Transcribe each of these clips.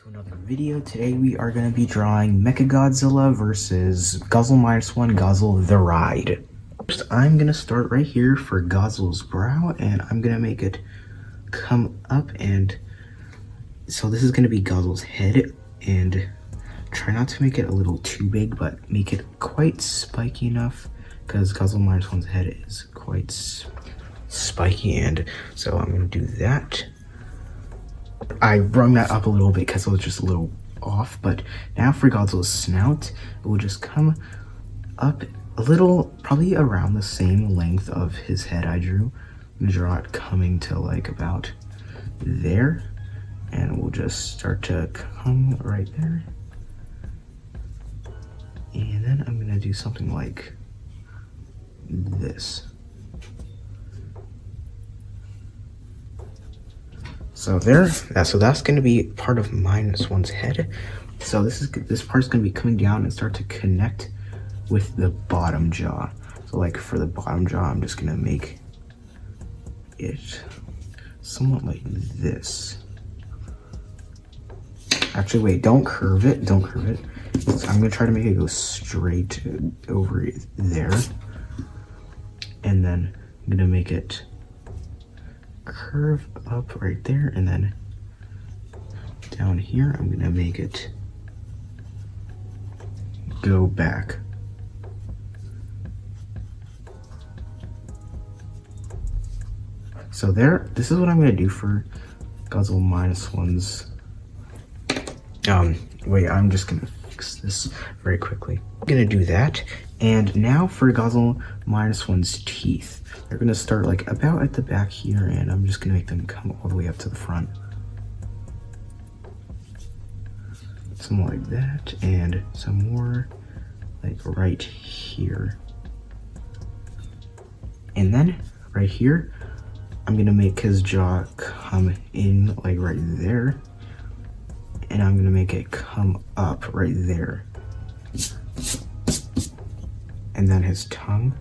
To another video. Today we are going to be drawing Mechagodzilla versus Godzilla -1 Godzilla the Ride. First, I'm going to start right here for Godzilla's brow, and I'm going to make it come up, and so this is going to be Godzilla's head, and try not to make it a little too big, but make it quite spiky enough, because Godzilla -1's head is quite spiky, and so I'm going to do that. I brung that up a little bit because it was just a little off, but now for Godzilla's snout, it will just come up a little, probably around the same length of his head I drew. I'm going to draw it coming to like about there, and we'll just start to come right there. And then I'm going to do something like this. So there, so that's going to be part of -1's head. So this part's going to be coming down and start to connect with the bottom jaw. So like for the bottom jaw, I'm just going to make it somewhat like this. Actually, wait, don't curve it. Don't curve it. So I'm going to try to make it go straight over there. And then I'm going to make it curve up right there, and then down here I'm gonna make it go back. So there, this is what I'm gonna do for Godzilla -1's. Wait, I'm just gonna fix this very quickly. I'm gonna do that, and now for Godzilla -1's teeth. They're gonna start like about at the back here, and I'm just gonna make them come all the way up to the front. Something like that, and some more like right here. And then right here, I'm gonna make his jaw come in like right there, and I'm gonna make it come up right there. And then his tongue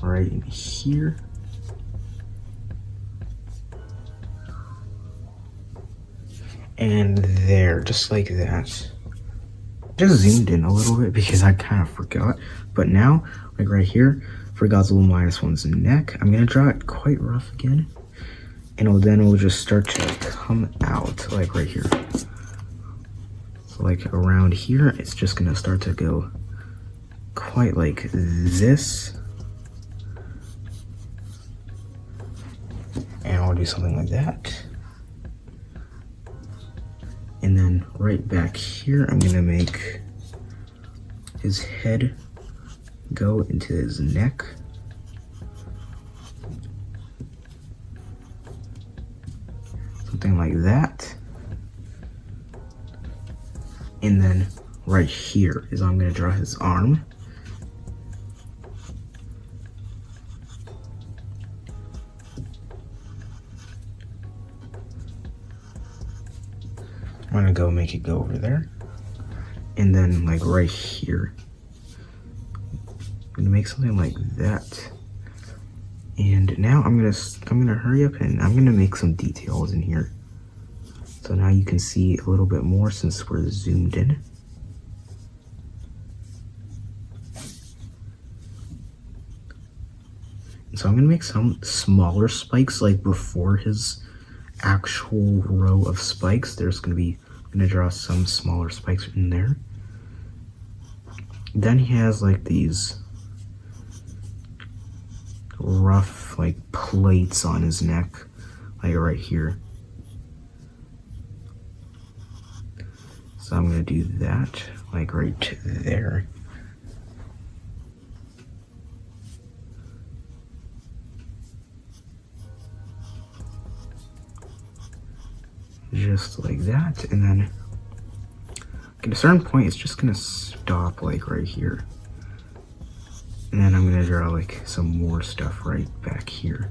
right in here. And there, just like that. Just zoomed in a little bit because I kind of forgot. But now, like right here, for Godzilla -1's neck, I'm gonna draw it quite rough again. And then it will just start to come out, like right here. So like around here, it's just gonna start to go quite like this. And I'll do something like that. And then right back here, I'm gonna make his head go into his neck. Something like that. And then right here is I'm gonna draw his arm. I'm gonna go make it go over there, and then like right here, I'm gonna make something like that. And now I'm gonna hurry up, and I'm gonna make some details in here. So now you can see a little bit more since we're zoomed in. And so I'm gonna make some smaller spikes like before his actual row of spikes. There's gonna be, I'm gonna draw some smaller spikes in there. Then he has like these rough like plates on his neck, like right here. So I'm gonna do that like right there. Just like that, and then at a certain point it's just gonna stop like right here, and then I'm gonna draw like some more stuff right back here.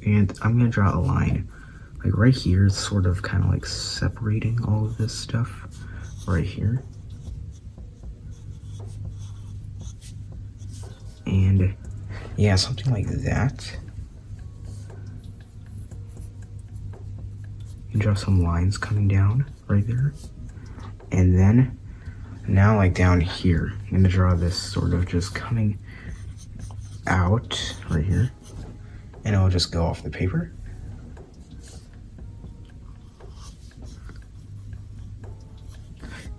And I'm gonna draw a line like right here, sort of kind of like separating all of this stuff right here. And yeah, something like that. And draw some lines coming down right there. And then now like down here, I'm gonna draw this sort of just coming out right here. And it'll just go off the paper.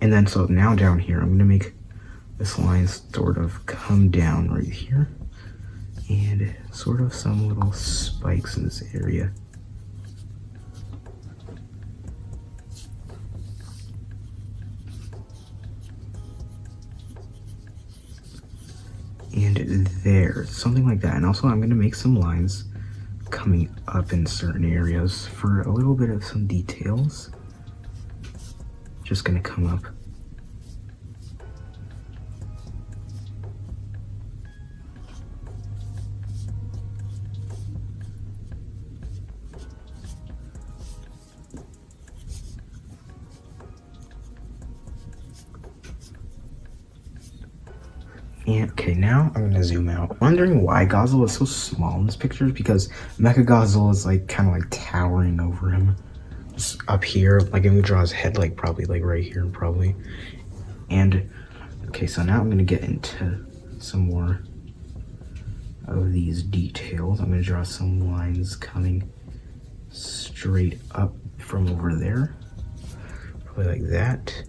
And then so now down here, I'm gonna make this line sort of come down right here. And sort of some little spikes in this area. And there, something like that. And also I'm gonna make some lines coming up in certain areas for a little bit of some details. Just gonna come up. And okay, now I'm gonna zoom out. Wondering why Godzilla is so small in this picture is because Mechagodzilla is like kind of like towering over him. Just up here, like I'm gonna draw his head like probably like right here probably. And okay, so now I'm gonna get into some more of these details. I'm gonna draw some lines coming straight up from over there. Probably like that.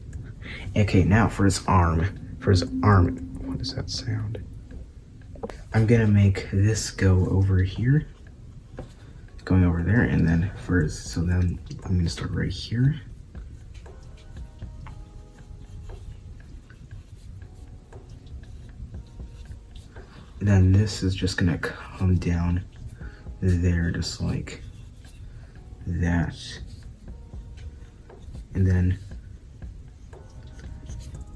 Okay, now for his arm. What does that sound? I'm gonna make this go over here, going over there, and then so then I'm gonna start right here. Then this is just gonna come down there, just like that. And then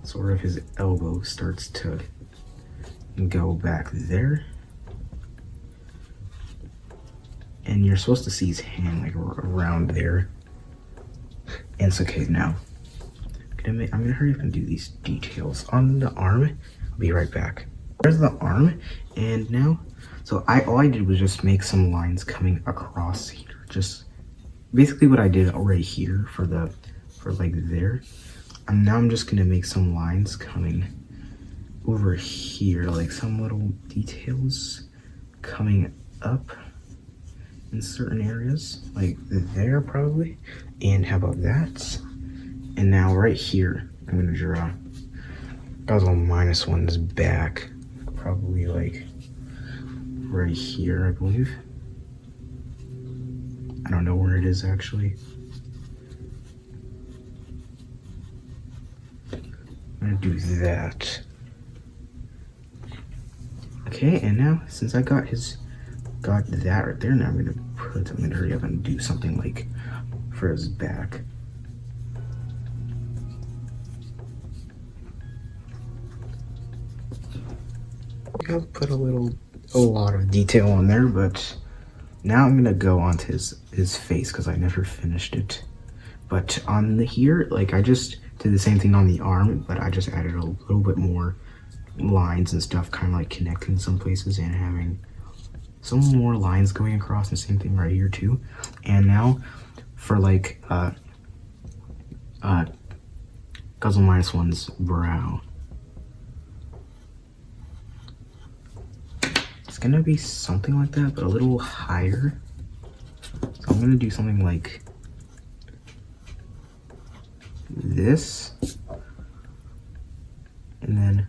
sort of his elbow starts to go back there. And you're supposed to see his hand like around there. And it's okay now. I'm gonna hurry up and do these details on the arm. I'll be right back. There's the arm, and now, so all I did was just make some lines coming across here. Just basically what I did right here for like there. And now I'm just gonna make some lines coming over here, like some little details coming up in certain areas, like there probably. And how about that? And now right here, I'm gonna draw Godzilla -1's back, probably like right here, I believe. I don't know where it is actually. I'm gonna do that. Okay, and now since I got that right there, now I'm gonna hurry up and do something like for his back. I'll put a lot of detail on there, but now I'm gonna go onto his face because I never finished it. But on here, like I just did the same thing on the arm, but I just added a little bit more lines and stuff, kind of like connecting some places and having some more lines going across. The same thing right here too. And now for like Godzilla -1's brow. It's gonna be something like that, but a little higher. So I'm gonna do something like this, and then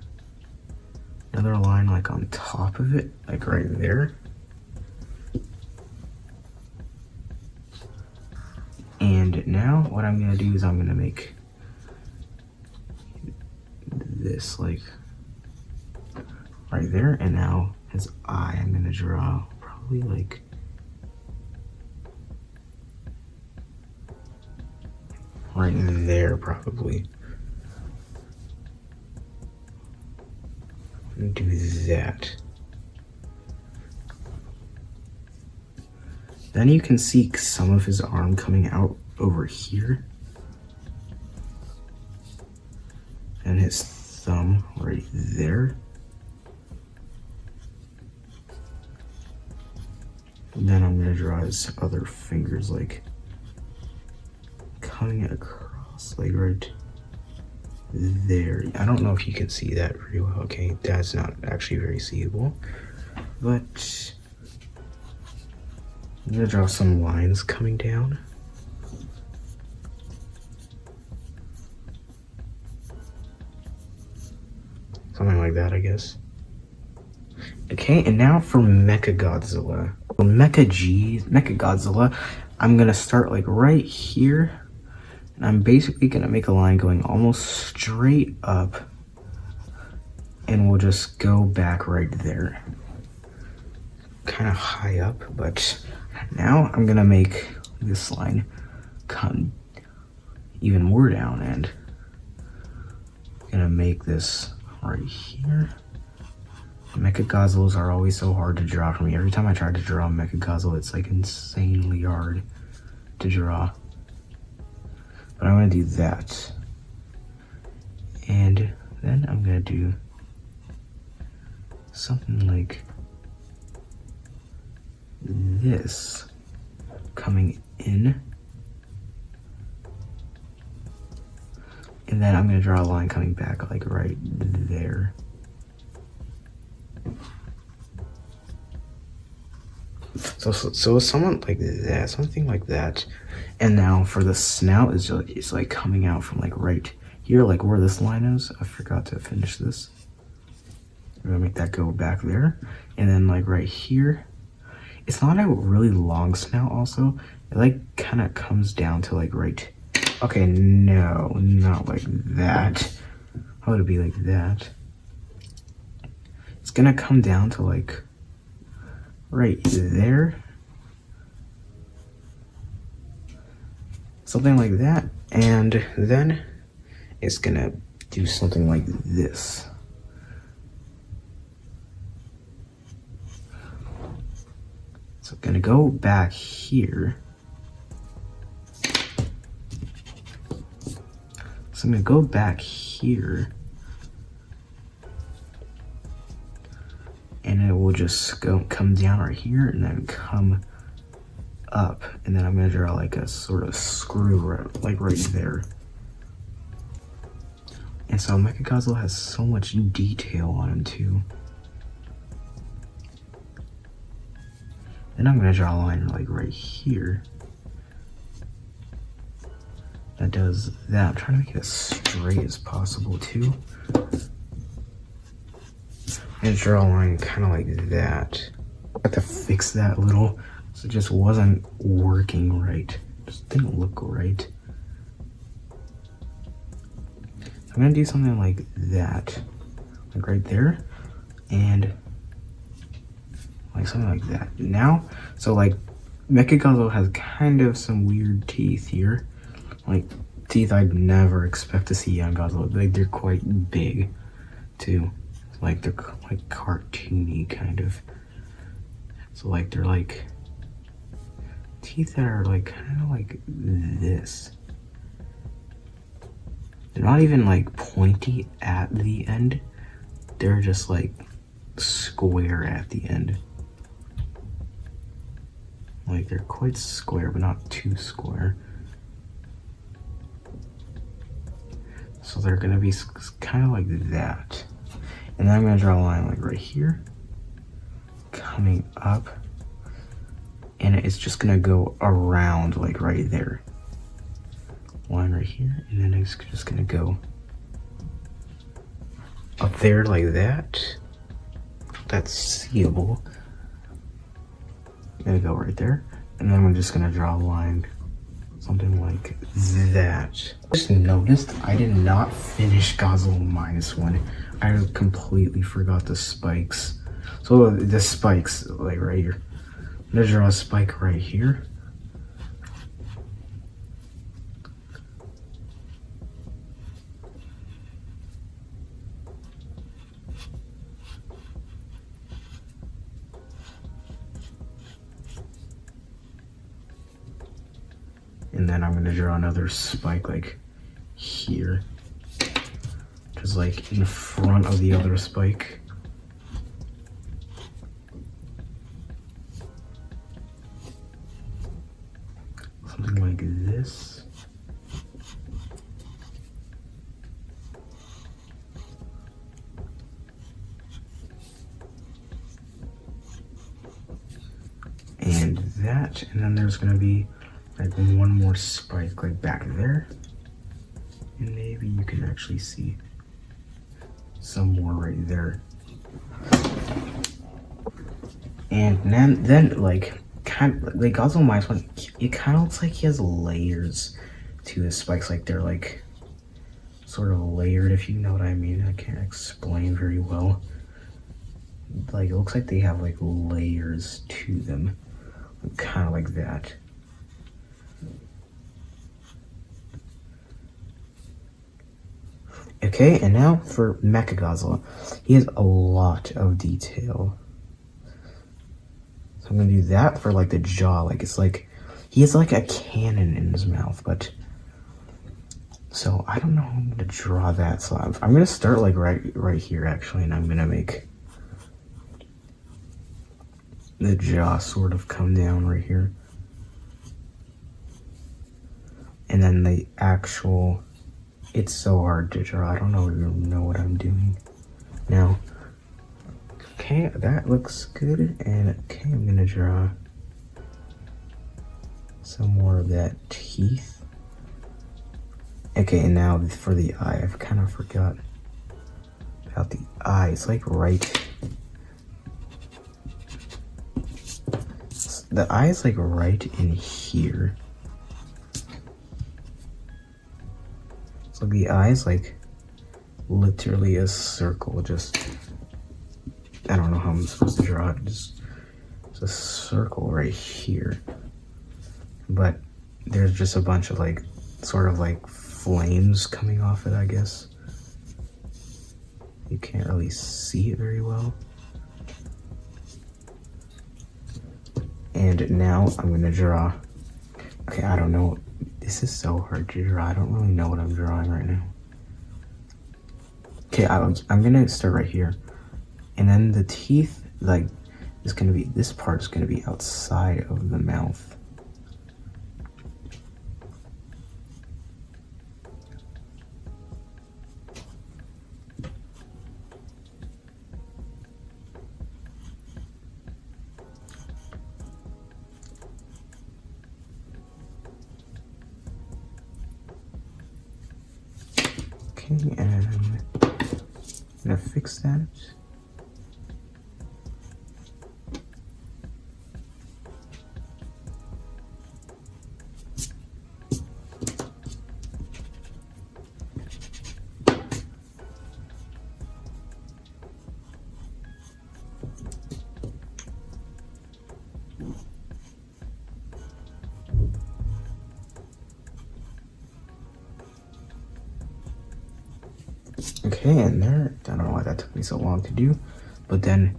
another line like on top of it, like right there. And now what I'm gonna do is I'm gonna make this like right there, and now his eye I'm gonna draw probably like right there probably. And do that. Then you can see some of his arm coming out over here. And his thumb right there. And then I'm gonna draw his other fingers like coming across, like right there. I don't know if you can see that very well. Okay, that's not actually very seeable, but I'm gonna draw some lines coming down. Something like that, I guess. Okay, and now for Mechagodzilla. For Mechagodzilla, I'm gonna start like right here. And I'm basically gonna make a line going almost straight up. And we'll just go back right there. Kind of high up, but now I'm gonna make this line come even more down, and I'm gonna make this right here. Mechagodzillas are always so hard to draw for me. Every time I try to draw a Mechagodzilla, it's like insanely hard to draw. But I'm gonna do that. And then I'm gonna do something like this coming in. And then I'm gonna draw a line coming back like right there. So someone like that, something like that. And now for the snout, it's like coming out from like right here, like where this line is. I forgot to finish this. I'm gonna make that go back there. And then like right here, it's not a really long snout also. It like kind of comes down to like right. Okay, no, not like that. How would it be like that? It's gonna come down to like right there. Something like that. And then it's gonna do something like this. So I'm gonna go back here. So I'm gonna go back here. And it will just come down right here and then come up. And then I'm gonna draw like a sort of screw like right there. And so Mechagodzilla has so much detail on him too. Then I'm gonna draw a line like right here that does that. I'm trying to make it as straight as possible too. I'm gonna draw a line kind of like that. I have to fix that a little, so it just wasn't working right. Just didn't look right. I'm gonna do something like that, like right there, and like something like that. Now, so like Mechagodzilla has kind of some weird teeth here, like teeth I'd never expect to see on Godzilla. Like they're quite big too. Like they're like cartoony kind of. So like they're like teeth that are like kind of like this. They're not even like pointy at the end. They're just like square at the end. Like they're quite square, but not too square. So they're gonna be kind of like that. And then I'm gonna draw a line like right here, coming up, and it's just gonna go around like right there. Line right here, and then it's just gonna go up there like that. That's seeable. I'm gonna go right there, and then I'm just gonna draw a line, something like that. Just noticed I did not finish Godzilla -1. I completely forgot the spikes. So the spikes, like right here. I'm gonna draw a spike right here. And then I'm gonna draw another spike like here. Just like in front of the other spike. Something like this. And that, and then there's gonna be like one more spike like back there. And maybe you can actually see some more right there. And then like kind of like Godzilla minus one, it kind of looks like he has layers to his spikes, like they're like sort of layered, if you know what I mean. I can't explain very well. Like it looks like they have like layers to them, kind of like that. Okay, and now for Mechagodzilla. He has a lot of detail. So I'm gonna do that for like the jaw. Like it's like he has like a cannon in his mouth, but so I don't know how I'm gonna draw that. So I'm gonna start like right here actually, and I'm gonna make the jaw sort of come down right here. And then the actual, it's so hard to draw. I don't know what I'm doing now. Okay, that looks good. And okay, I'm gonna draw some more of that teeth. Okay, and now for the eye, I've kind of forgot about the eye. It's like right, the eye is like right in here. So the eye is like literally a circle, just, I don't know how I'm supposed to draw it, just it's a circle right here. But there's just a bunch of like, sort of like flames coming off it, I guess. You can't really see it very well. And now I'm gonna draw, okay, I don't know. This is so hard to draw. I don't really know what I'm drawing right now. Okay, I'm gonna start right here. And then the teeth, like, is gonna be, this part is gonna be outside of the mouth. Okay, and I'm gonna fix that. Okay, and there, I don't know why that took me so long to do, but then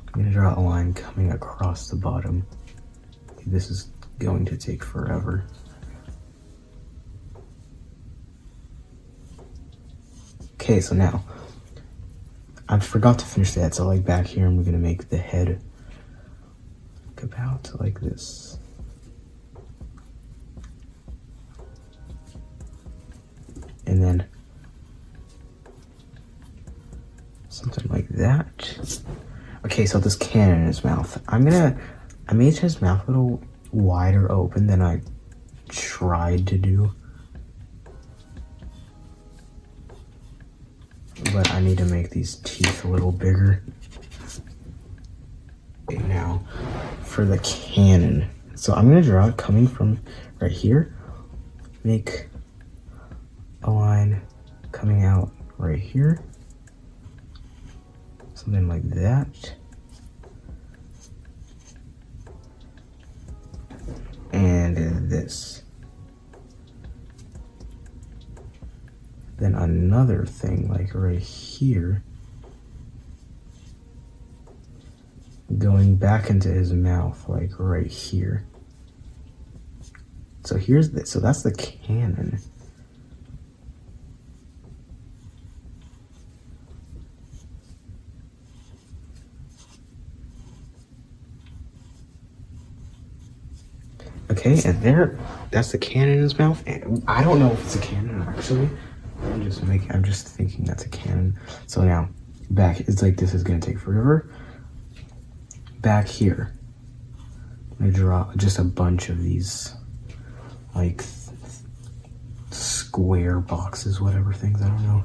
I'm gonna draw a line coming across the bottom. This is going to take forever. Okay, so now, I forgot to finish that, so like back here I'm gonna make the head look about like this. And then something like that. Okay, so this cannon in his mouth. I made his mouth a little wider open than I tried to do. But I need to make these teeth a little bigger. Okay, now for the cannon. So I'm gonna draw it coming from right here. Make a line coming out right here. Something like that. And this. Then another thing like right here. Going back into his mouth like right here. So here's the, so that's the cannon. Okay, and there, that's the cannon in his mouth. And I don't know if it's a cannon actually. I'm just thinking that's a cannon. So now, back, it's like this is gonna take forever. Back here, I'm gonna draw just a bunch of these, like, square boxes, whatever things, I don't know.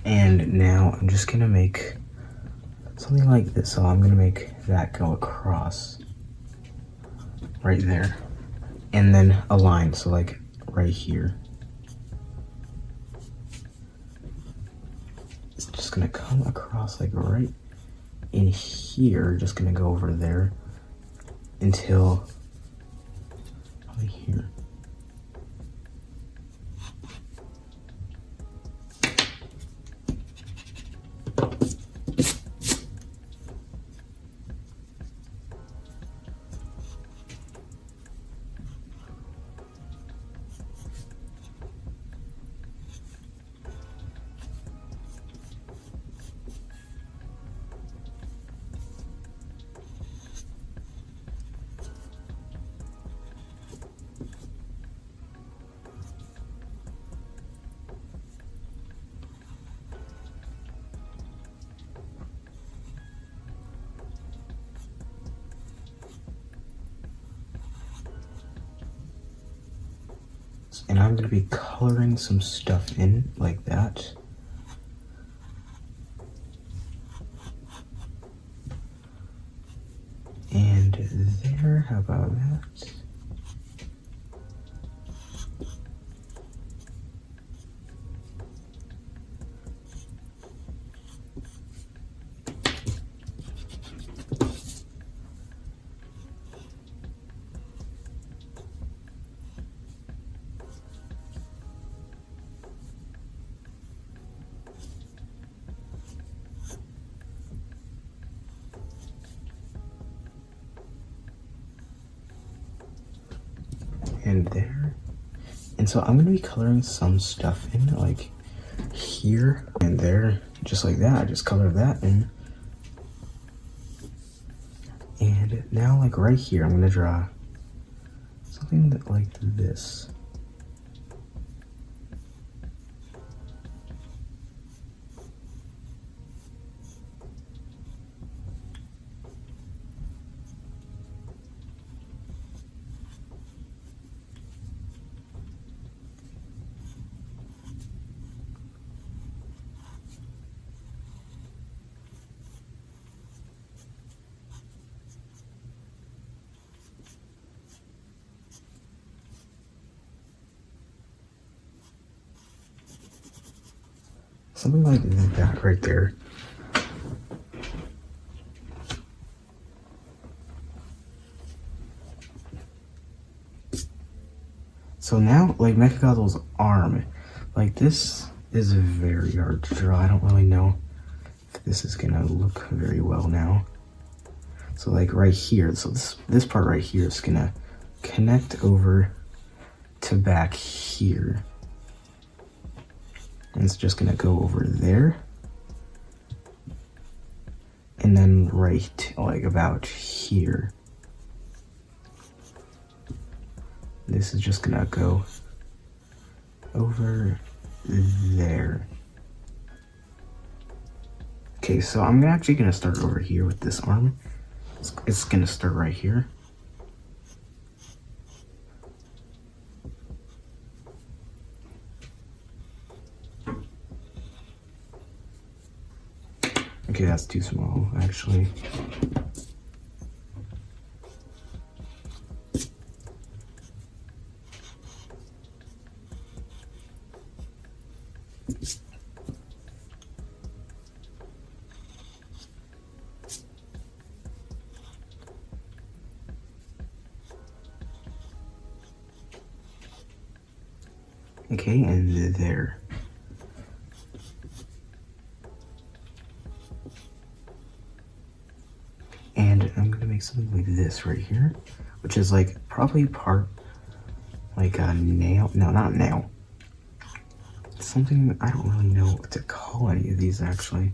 And now I'm just gonna make something like this. So I'm gonna make that go across right there. And then a line, so like right here. It's just gonna come across like right in here, just gonna go over there until probably here. And I'm gonna be coloring some stuff in like that. And there, how about that? And there. And so I'm gonna be coloring some stuff in like here and there, just like that. I just color that in. And now like right here, I'm gonna draw something that like this. Something like that right there. So now, like Mechagodzilla's arm, like this is very hard to draw. I don't really know if this is gonna look very well now. So like right here, so this part right here is gonna connect over to back here. And it's just gonna go over there. and then right like about here. This is just gonna go over there. Okay, so I'm actually gonna start over here with this arm. It's gonna start right here. Okay, that's too small, actually. Okay, and there. And I'm gonna make something like this right here, which is like probably part like a nail. No, not nail. Something I don't really know what to call any of these actually.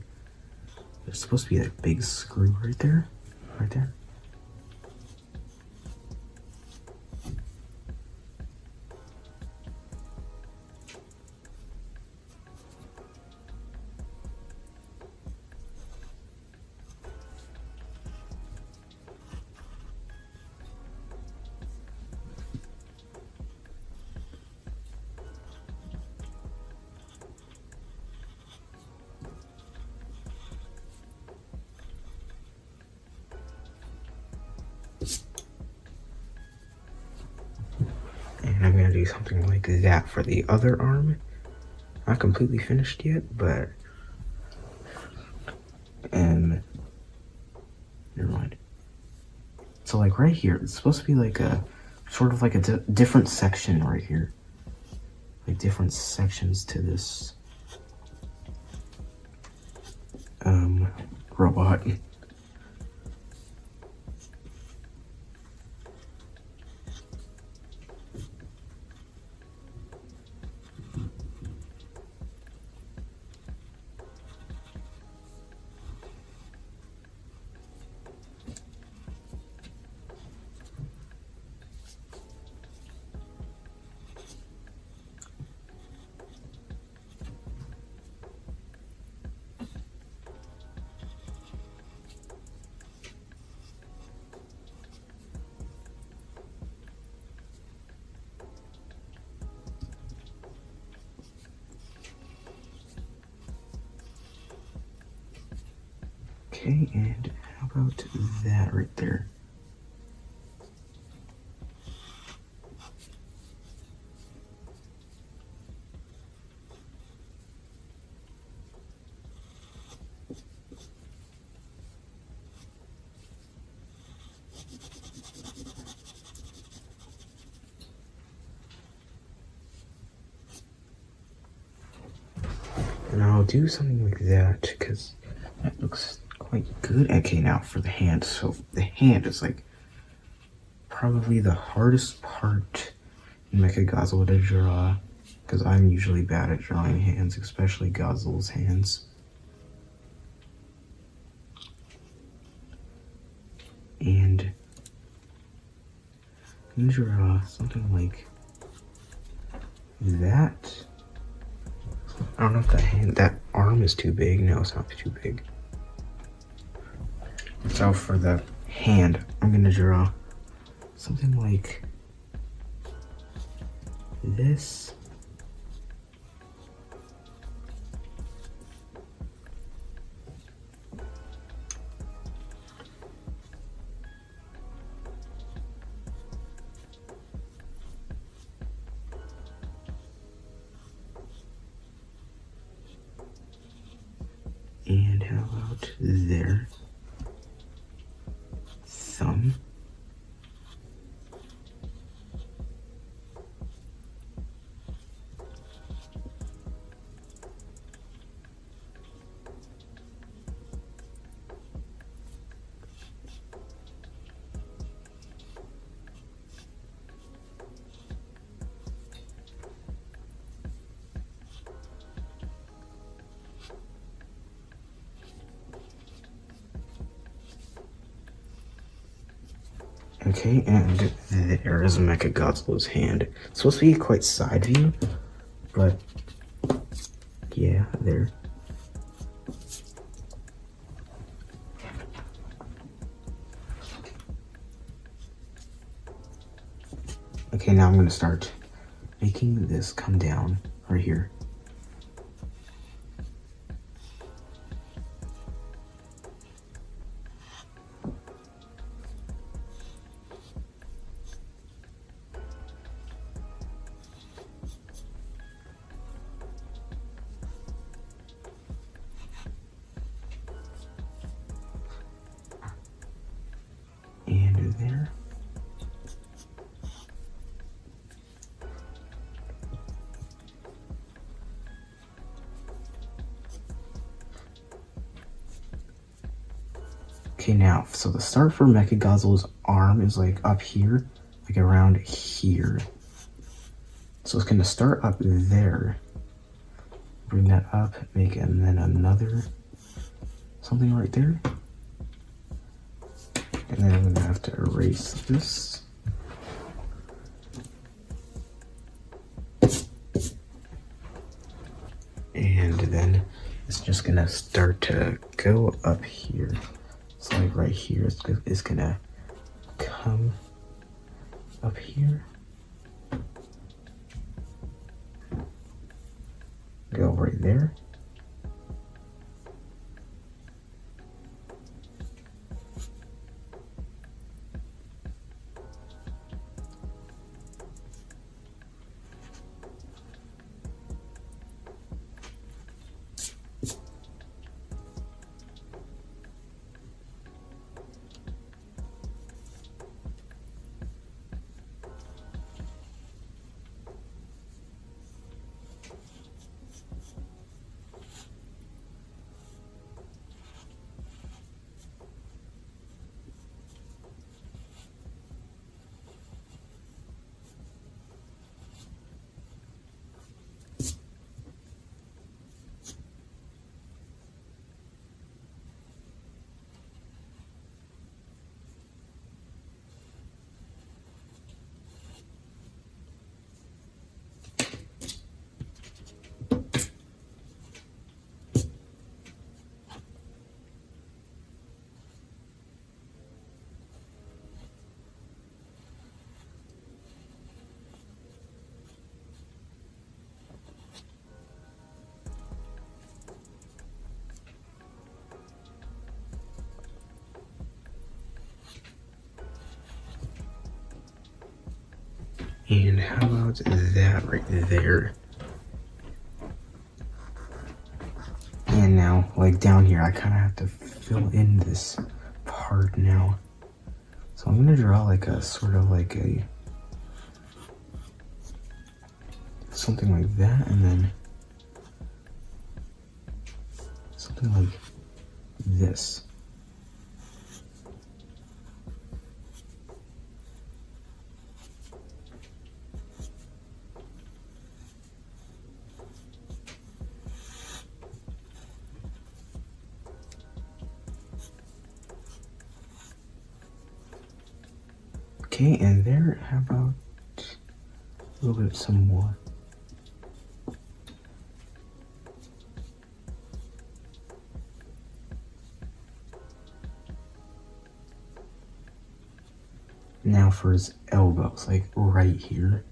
There's supposed to be a big screw right there. Right there. And I'm gonna do something like that for the other arm. Not completely finished yet, but never mind. So like right here, it's supposed to be like a sort of like a different section right here, like different sections to this robot. Okay, and how about that right there? And I'll do something like that because that looks quite good. Okay, now for the hand. So the hand is like probably the hardest part in MechaGodzilla to draw because I'm usually bad at drawing hands, especially Godzilla's hands. And I'm gonna draw something like that. I don't know if that arm is too big. No, it's not too big. So for the hand, I'm gonna draw something like this. And how about there? Thumb. Okay, and there is Mechagodzilla's hand. It's supposed to be quite side view, but yeah, there. Okay, now I'm gonna start making this come down right here. And there. Okay, now, so the start for Mechagodzilla's arm is like up here, like around here. So it's gonna start up there. Bring that up, make it, and then another something right there. And then I'm gonna have to erase this. And then it's just gonna start to go up here. So like right here, it's gonna come up here. Go right there. And how about that right there? And now, like down here, I kind of have to fill in this part now. So I'm gonna draw like a sort of like a something like that, and then something like this. Okay, and there, how about a little bit some more? Now for his elbows, like right here.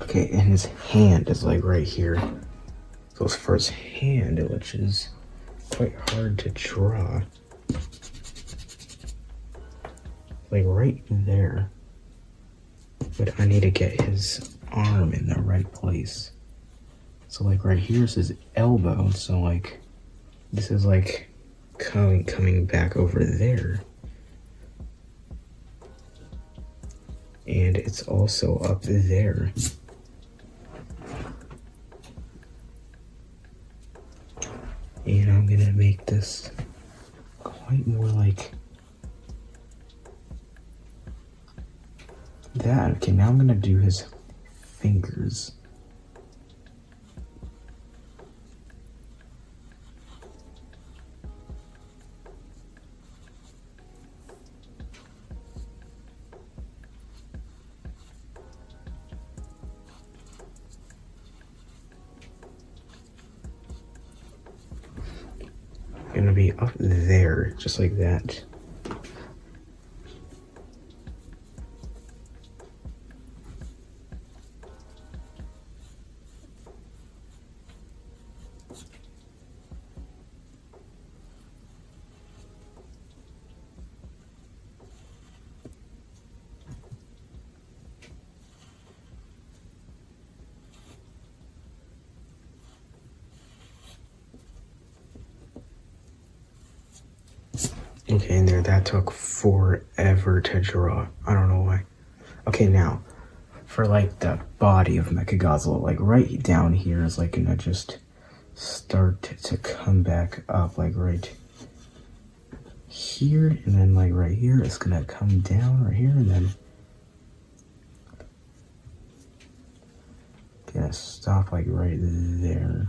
Okay, and his hand is like right here. Goes for his hand, which is quite hard to draw. like right there. But I need to get his arm in the right place. So like right here is his elbow. So like this is like coming back over there. And it's also up there. And I'm gonna make this quite more like that. Okay, now I'm gonna do his fingers. Gonna be up there, just like that. Okay, and there, that took forever to draw. I don't know why. Okay, now, for like the body of Mechagodzilla, like right down here is like gonna just start to come back up, like right here, and then like right here, it's gonna come down right here, and then gonna stop like right there.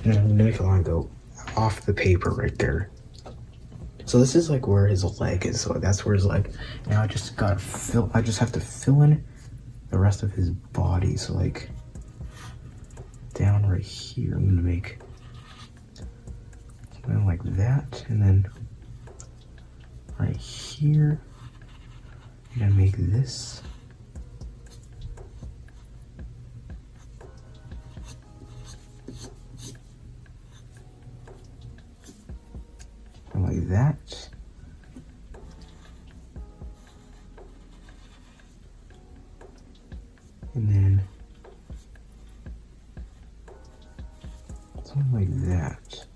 And I'm gonna make a line go off the paper right there. So this is like where his leg is. So that's where his leg. Now I just have to fill in the rest of his body. So like down right here, I'm gonna make something like that, and then right here, I'm gonna make this. Like that. And then something like that.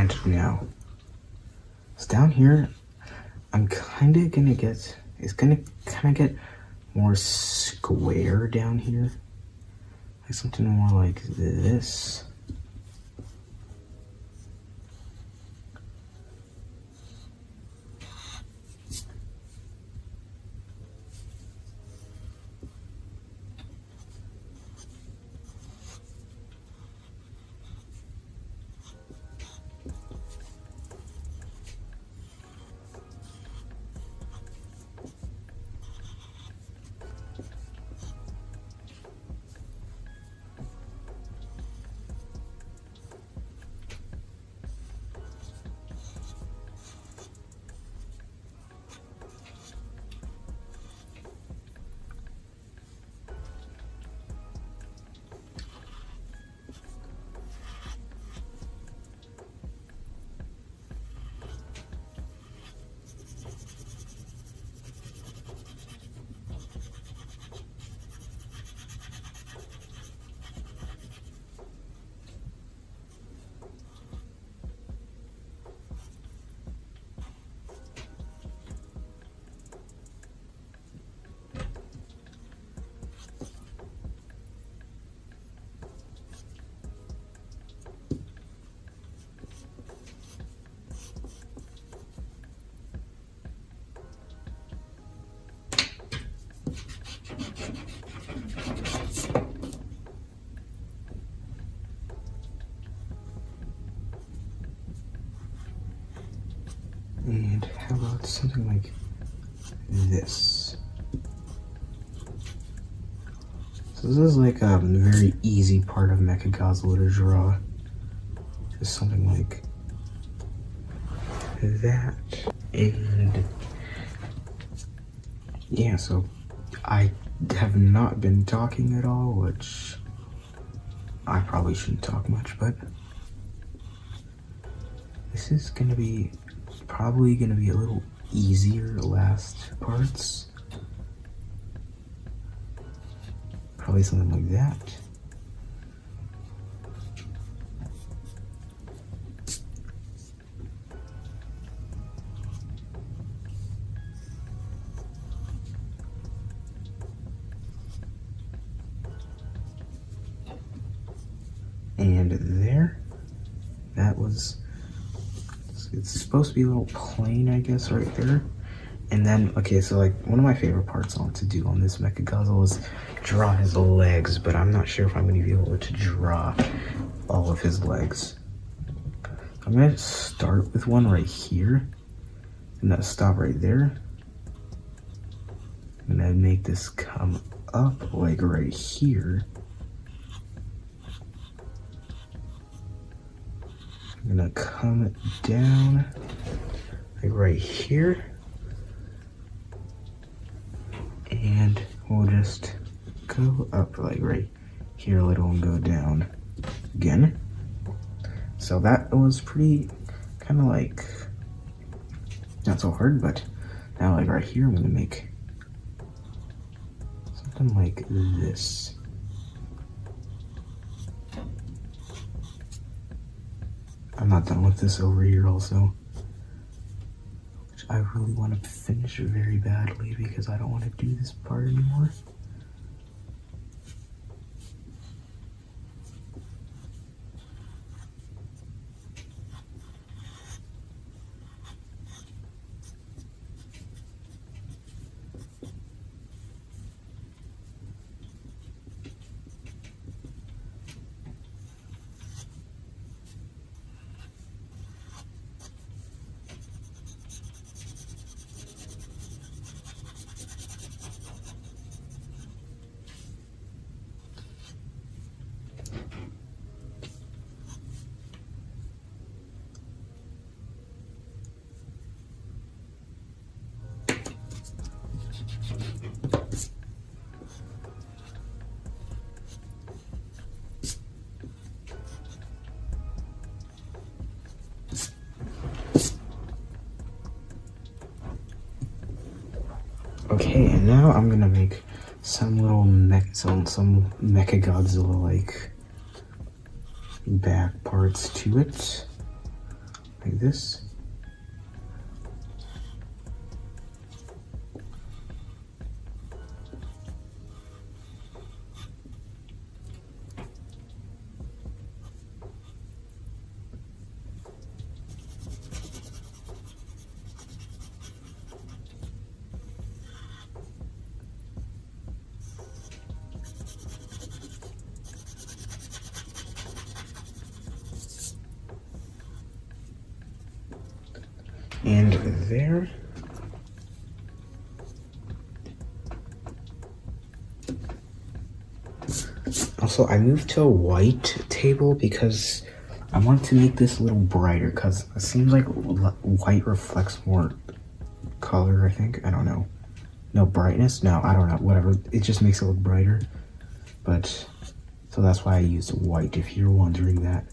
And now, so down here, I'm kind of gonna get, it's gonna kind of get more square down here. Like something more like this. And how about something like this? So this is like a very easy part of Mechagodzilla to draw. Just something like that. And yeah, so I have not been talking at all, which I probably shouldn't talk much, but this is gonna be probably gonna be a little easier last parts. Probably something like that. And there, that was, it's supposed to be a little plain, I guess, right there. And then, okay, so like one of my favorite parts on to do on this Mechagodzilla is draw his legs, but I'm not sure if I'm gonna be able to draw all of his legs. I'm gonna start with one right here, and then stop right there. I'm gonna make this come up like right here. I'm gonna come down like right here, and we'll just go up like right here a little and go down again. So that was pretty kind of like not so hard, but now like right here I'm gonna make something like this. I'm not done with this over here also, which I really want to finish very badly because I don't want to do this part anymore. Okay, and now I'm gonna make some little some Mechagodzilla like back parts to it. like this. And there. Also, I moved to a white table because I want to make this a little brighter, because it seems like white reflects more color, I think. I don't know. No, brightness? No, I don't know. Whatever. It just makes it look brighter. But, so that's why I used white, if you're wondering that.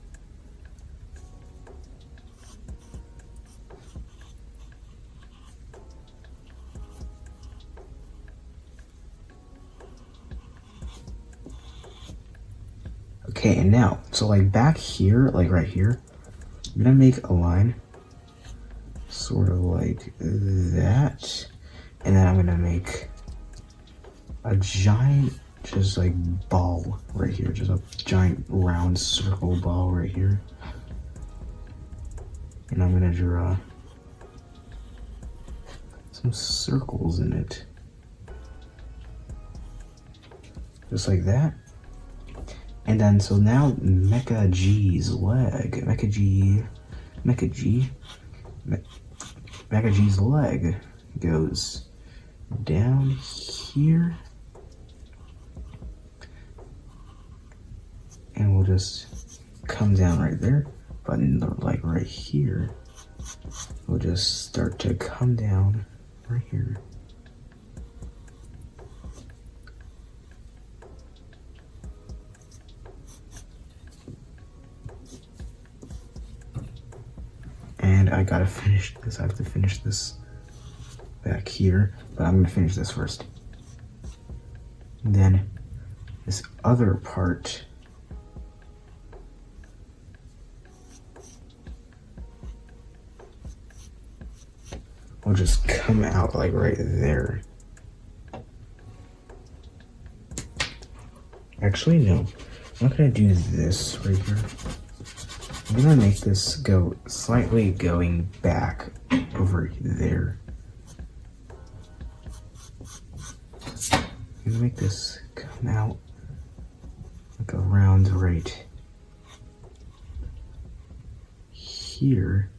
Okay, and now, so like back here, like right here, I'm gonna make a line sort of like that, and then I'm gonna make a giant, just like ball right here, just a giant round circle ball right here, and I'm gonna draw some circles in it, just like that. And then, so now MechaG's leg, MechaG's leg goes down here, and we'll just come down right there. But like right here, we'll just start to come down right here. And I gotta finish this. I have to finish this back here, but I'm gonna finish this first. And then this other part, will just come out like right there. Actually, no. I'm not gonna do this right here. I'm gonna make this go slightly going back over there. I'm gonna make this come out like around right here.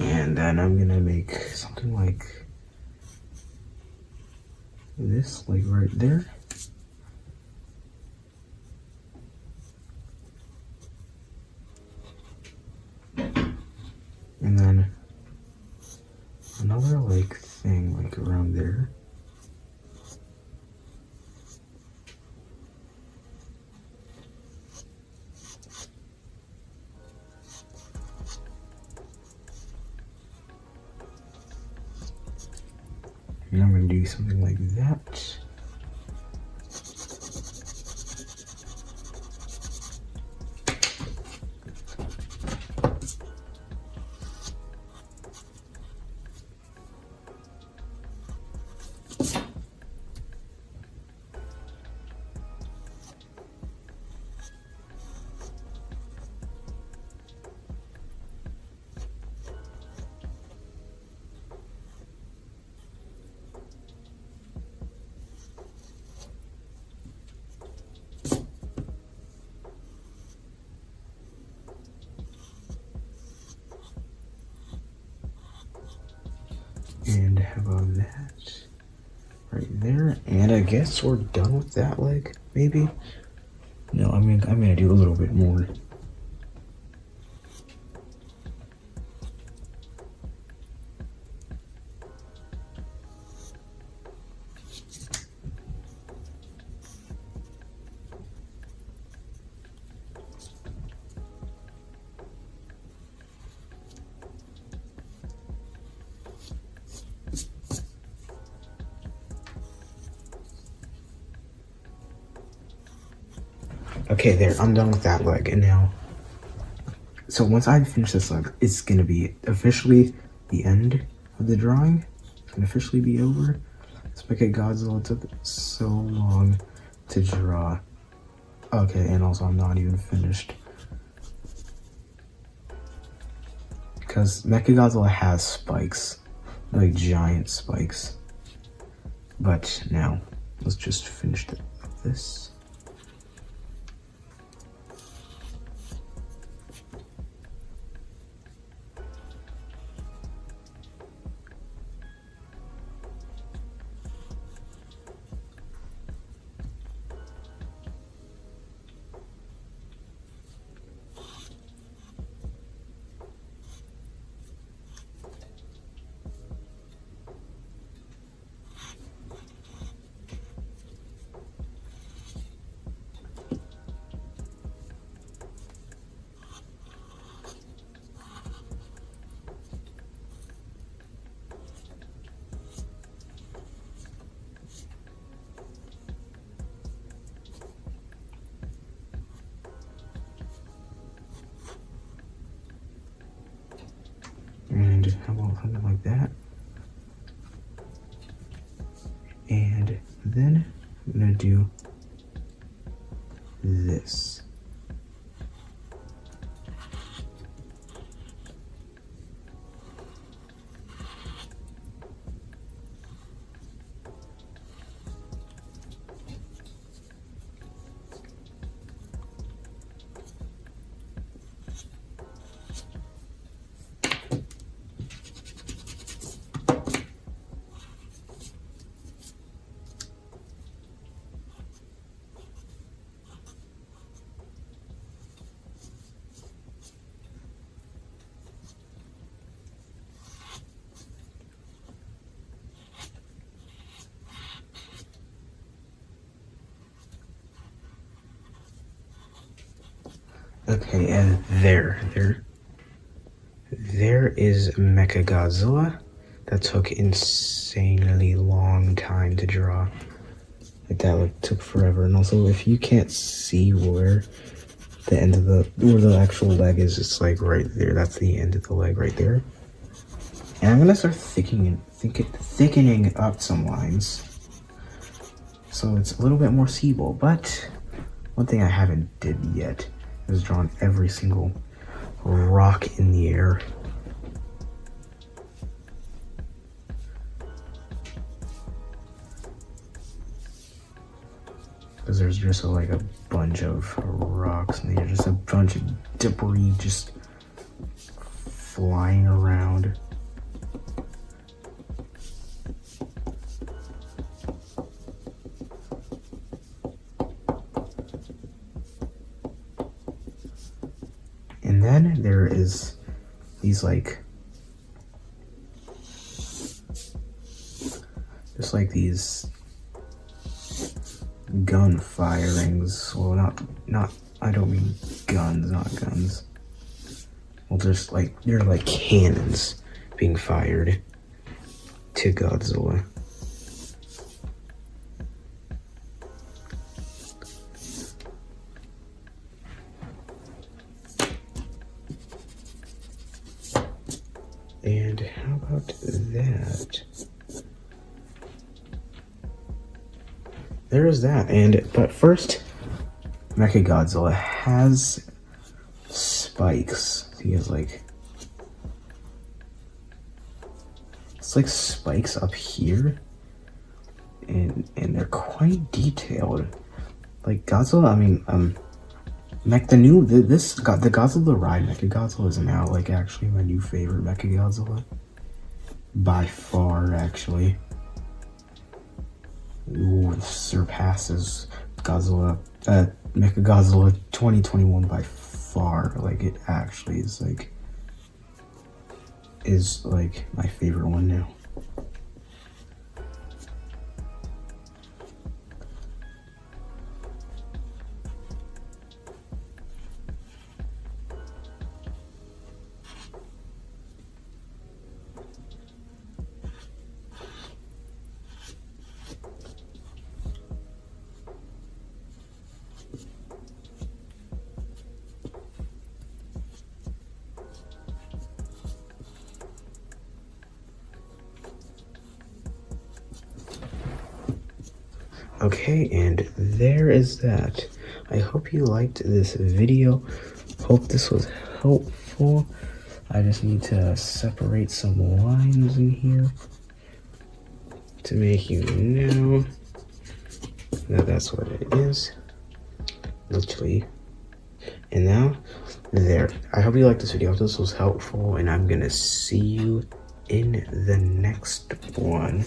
And then I'm gonna make something like this, like right there. And then another like thing like around there. And I'm going to do something like that. And how about that right there? And I guess we're done with that leg, maybe? No, I'm gonna do a little bit more. Okay, there, I'm done with that leg, and now, so once I finish this leg, it's gonna be officially the end of the drawing. It's gonna officially be over. This Mechagodzilla took so long to draw. Okay, and also I'm not even finished. Because Mechagodzilla has spikes, like giant spikes. But now, let's just finish this. And how about something like that? And then I'm gonna do this. Okay, and there is Mechagodzilla. That took insanely long time to draw. Like that took forever. And also, if you can't see where the end of where the actual leg is, it's like right there. That's the end of the leg right there. And I'm gonna start thickening up some lines, so it's a little bit more seeable. But one thing I haven't did yet is drawn every single rock in the air. Because there's just like a bunch of rocks and there's just a bunch of debris just flying around. And then there is these like, just like these gun firings. Well, not, I don't mean guns, not guns. Well, just like, they're like cannons being fired to Godzilla. And how about that? There is that, but first, Mechagodzilla has spikes. He has like, it's like spikes up here, and they're quite detailed. Like Godzilla, I mean, the Godzilla the Ride Mechagodzilla is now like actually my new favorite Mechagodzilla. By far, actually. Ooh, it surpasses Mechagodzilla 2021 by far. Like, it actually is like my favorite one now. Okay, and there is that. I hope you liked this video. Hope this was helpful. I just need to separate some lines in here to make you know that that's what it is. Literally. And now, there. I hope you liked this video. I hope this was helpful, and I'm gonna see you in the next one.